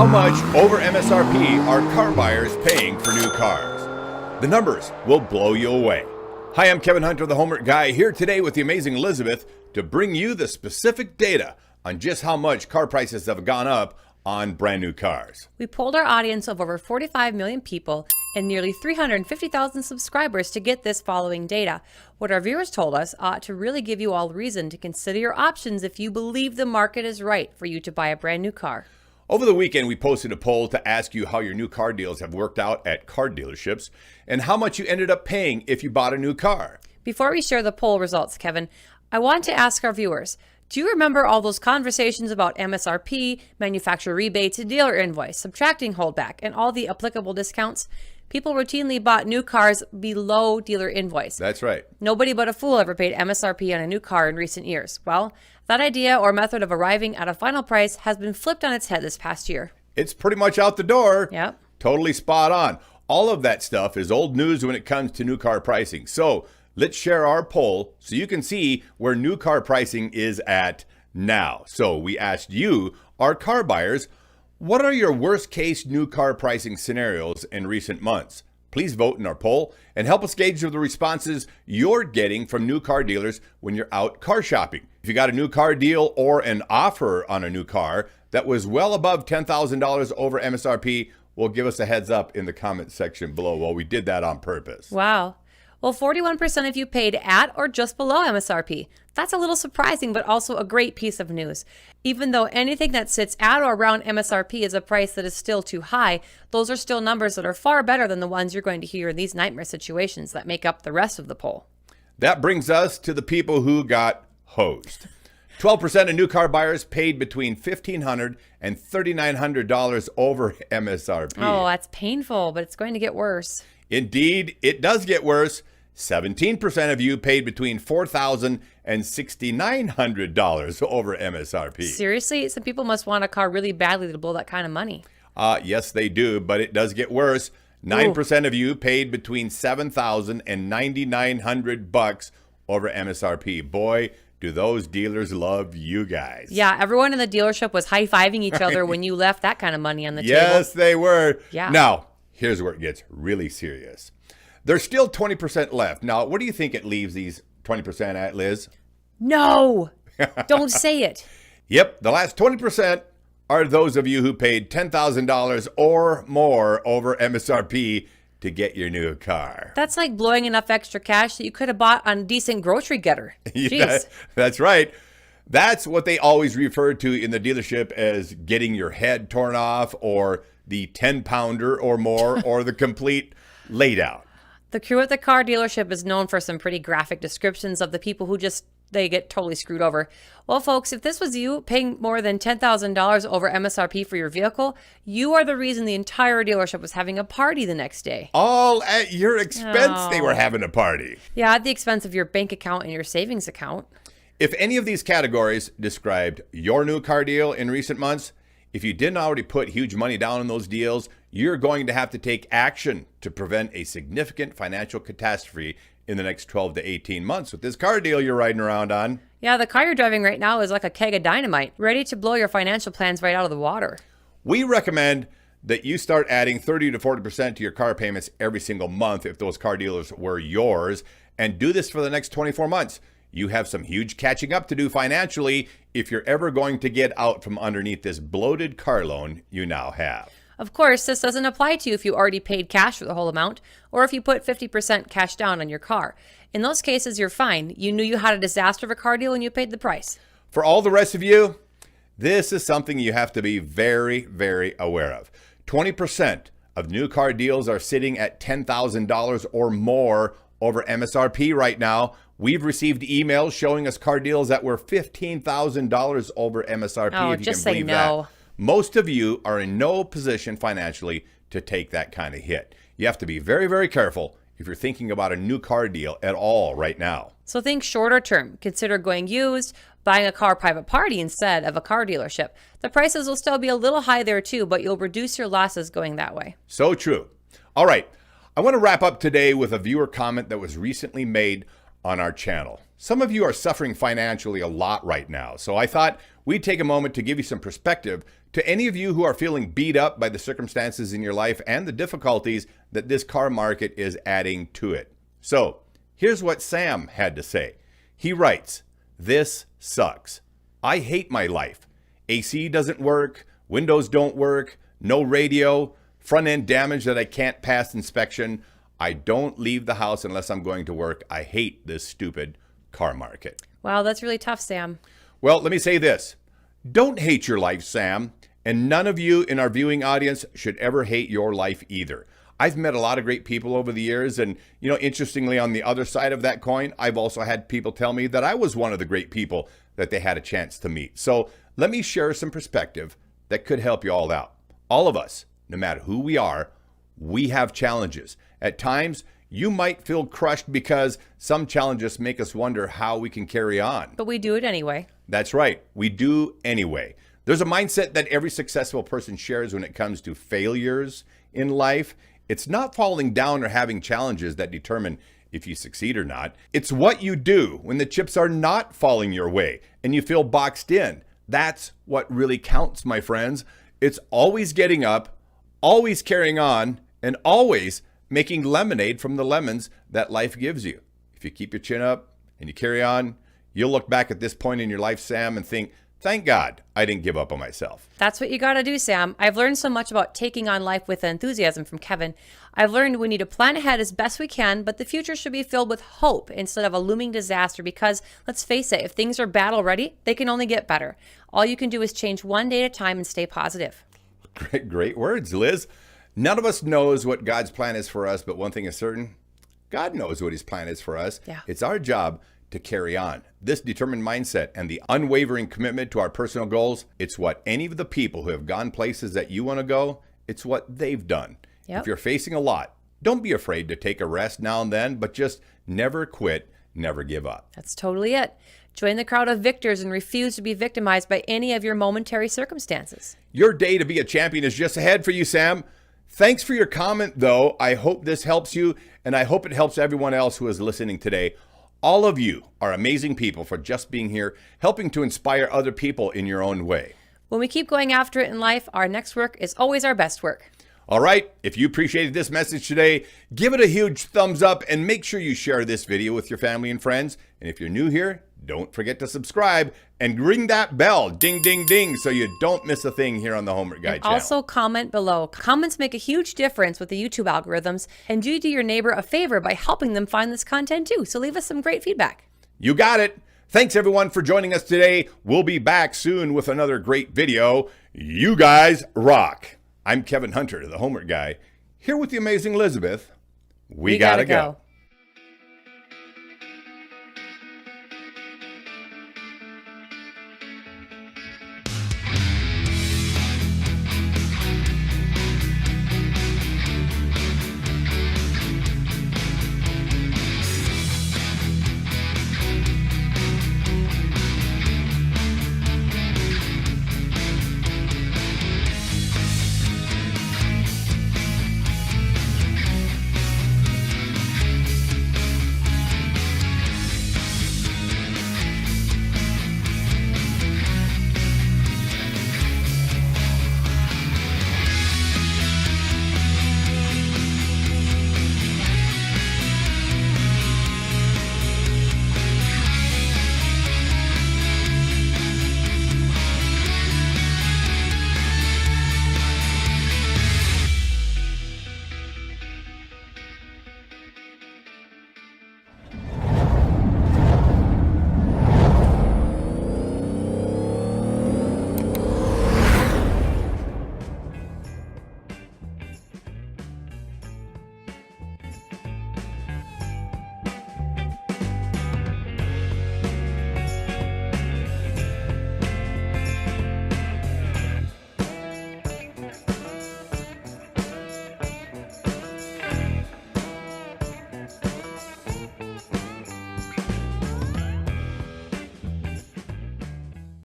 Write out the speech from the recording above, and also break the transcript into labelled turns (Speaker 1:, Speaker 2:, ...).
Speaker 1: How much over MSRP are car buyers paying for new cars? The numbers will blow you away. Hi, I'm Kevin Hunter, the Homework Guy, here today with the amazing Elizabeth to bring you the specific data on just how much car prices have gone up on brand new cars.
Speaker 2: We polled our audience of over 45 million people and nearly 350,000 subscribers to get this following data. What our viewers told us ought to really give you all reason to consider your options if you believe the market is right for you to buy a brand new car.
Speaker 1: Over the weekend, we posted a poll to ask you how your new car deals have worked out at car dealerships and how much you ended up paying if you bought a new car.
Speaker 2: Before we share the poll results, Kevin, I want to ask our viewers, do you remember all those conversations about MSRP, manufacturer rebates, and dealer invoice, subtracting holdback, and all the applicable discounts? People routinely bought new cars below dealer invoice.
Speaker 1: That's right.
Speaker 2: Nobody but a fool ever paid MSRP on a new car in recent years. Well, that idea or method of arriving at a final price has been flipped on its head this past year.
Speaker 1: It's pretty much out the door.
Speaker 2: Yep.
Speaker 1: Totally spot on. All of that stuff is old news when it comes to new car pricing. So let's share our poll so you can see where new car pricing is at now. So we asked you, our car buyers, what are your worst case new car pricing scenarios in recent months? Please vote in our poll and help us gauge the responses you're getting from new car dealers when you're out car shopping. If you got a new car deal or an offer on a new car that was well above $10,000 over MSRP, well, give us a heads up in the comment section below. Well, we did that on purpose.
Speaker 2: Wow. Well, 41% of you paid at or just below MSRP. That's a little surprising, but also a great piece of news. Even though anything that sits at or around MSRP is a price that is still too high, those are still numbers that are far better than the ones you're going to hear in these nightmare situations that make up the rest of the poll.
Speaker 1: That brings us to the people who got hosed. 12% of new car buyers paid between $1,500 and $3,900 over MSRP.
Speaker 2: Oh, that's painful, but it's going to get worse.
Speaker 1: Indeed, it does get worse. 17% of you paid between $4,000 and $6,900 over MSRP.
Speaker 2: Seriously? Some people must want a car really badly to blow that kind of money.
Speaker 1: Yes, they do, but it does get worse. 9% of you paid between $7,000 and $9,900 over MSRP. Boy, do those dealers love you guys.
Speaker 2: Yeah, everyone in the dealership was high-fiving each other when you left that kind of money on the table.
Speaker 1: Yes, they were.
Speaker 2: Yeah.
Speaker 1: Now, here's where it gets really serious. There's still 20% left. Now, what do you think it leaves these 20% at, Liz?
Speaker 2: No, don't say it.
Speaker 1: Yep, the last 20% are those of you who paid $10,000 or more over MSRP to get your new car.
Speaker 2: That's like blowing enough extra cash that you could have bought on a decent grocery getter. Jeez.
Speaker 1: Yeah, that's right. That's what they always refer to in the dealership as getting your head torn off, or the 10-pounder or more, or the complete laydown.
Speaker 2: The crew at the car dealership is known for some pretty graphic descriptions of the people who they get totally screwed over. Well, folks, if this was you paying more than $10,000 over MSRP for your vehicle, you are the reason the entire dealership was having a party the next day.
Speaker 1: All at your expense,
Speaker 2: Oh.
Speaker 1: They were having a party.
Speaker 2: Yeah, at the expense of your bank account and your savings account.
Speaker 1: If any of these categories described your new car deal in recent months, if you didn't already put huge money down on those deals, you're going to have to take action to prevent a significant financial catastrophe in the next 12 to 18 months with this car deal you're riding around on.
Speaker 2: Yeah, the car you're driving right now is like a keg of dynamite, ready to blow your financial plans right out of the water.
Speaker 1: We recommend that you start adding 30 to 40% to your car payments every single month if those car dealers were yours, and do this for the next 24 months. You have some huge catching up to do financially if you're ever going to get out from underneath this bloated car loan you now have.
Speaker 2: Of course, this doesn't apply to you if you already paid cash for the whole amount, or if you put 50% cash down on your car. In those cases, you're fine. You knew you had a disaster of a car deal and you paid the price.
Speaker 1: For all the rest of you, this is something you have to be very, very aware of. 20% of new car deals are sitting at $10,000 or more over MSRP right now. We've received emails showing us car deals that were $15,000 over MSRP,
Speaker 2: Oh,
Speaker 1: if you
Speaker 2: just
Speaker 1: can
Speaker 2: say
Speaker 1: believe
Speaker 2: no.
Speaker 1: that. Most of you are in no position financially to take that kind of hit. You have to be very, very careful if you're thinking about a new car deal at all right now.
Speaker 2: So think shorter term. Consider going used, buying a car private party instead of a car dealership. The prices will still be a little high there too, but you'll reduce your losses going that way.
Speaker 1: So true. All right. I want to wrap up today with a viewer comment that was recently made on our channel. Some of you are suffering financially a lot right now, so I thought we take a moment to give you some perspective to any of you who are feeling beat up by the circumstances in your life and the difficulties that this car market is adding to it. So here's what Sam had to say. He writes, "This sucks. I hate my life. AC doesn't work, windows don't work, no radio, front end damage that I can't pass inspection. I don't leave the house unless I'm going to work. I hate this stupid car market."
Speaker 2: Wow, that's really tough, Sam.
Speaker 1: Well, let me say this. Don't hate your life, Sam. And none of you in our viewing audience should ever hate your life either. I've met a lot of great people over the years. And, interestingly, on the other side of that coin, I've also had people tell me that I was one of the great people that they had a chance to meet. So let me share some perspective that could help you all out. All of us, no matter who we are, we have challenges. At times, you might feel crushed because some challenges make us wonder how we can carry on.
Speaker 2: But we do it anyway.
Speaker 1: That's right. We do anyway. There's a mindset that every successful person shares when it comes to failures in life. It's not falling down or having challenges that determine if you succeed or not. It's what you do when the chips are not falling your way and you feel boxed in. That's what really counts, my friends. It's always getting up, always carrying on, and always making lemonade from the lemons that life gives you. If you keep your chin up and you carry on, you'll look back at this point in your life, Sam, and think, thank God I didn't give up on myself.
Speaker 2: That's what you got to do, Sam. I've learned so much about taking on life with enthusiasm from Kevin. I've learned we need to plan ahead as best we can, but the future should be filled with hope instead of a looming disaster because, let's face it, if things are bad already, they can only get better. All you can do is change one day at a time and stay positive.
Speaker 1: Great words, Liz. None of us knows what God's plan is for us, but one thing is certain, God knows what his plan is for us.
Speaker 2: Yeah.
Speaker 1: It's our job to carry on. This determined mindset and the unwavering commitment to our personal goals, it's what any of the people who have gone places that you want to go, it's what they've done.
Speaker 2: Yep.
Speaker 1: If you're facing a lot, don't be afraid to take a rest now and then, but just never quit, never give up.
Speaker 2: That's totally it. Join the crowd of victors and refuse to be victimized by any of your momentary circumstances.
Speaker 1: Your day to be a champion is just ahead for you, Sam. Thanks for your comment, though. I hope this helps you, and I hope it helps everyone else who is listening today. All of you are amazing people for just being here, helping to inspire other people in your own way.
Speaker 2: When we keep going after it in life, our next work is always our best work.
Speaker 1: All right, if you appreciated this message today, give it a huge thumbs up and make sure you share this video with your family and friends. And if you're new here, don't forget to subscribe and ring that bell, ding, ding, ding, so you don't miss a thing here on the Homework Guy channel.
Speaker 2: Also comment below. Comments make a huge difference with the YouTube algorithms, and do your neighbor a favor by helping them find this content too. So leave us some great feedback.
Speaker 1: You got it. Thanks everyone for joining us today. We'll be back soon with another great video. You guys rock. I'm Kevin Hunter, the Homework Guy, here with the amazing Elizabeth. We gotta go.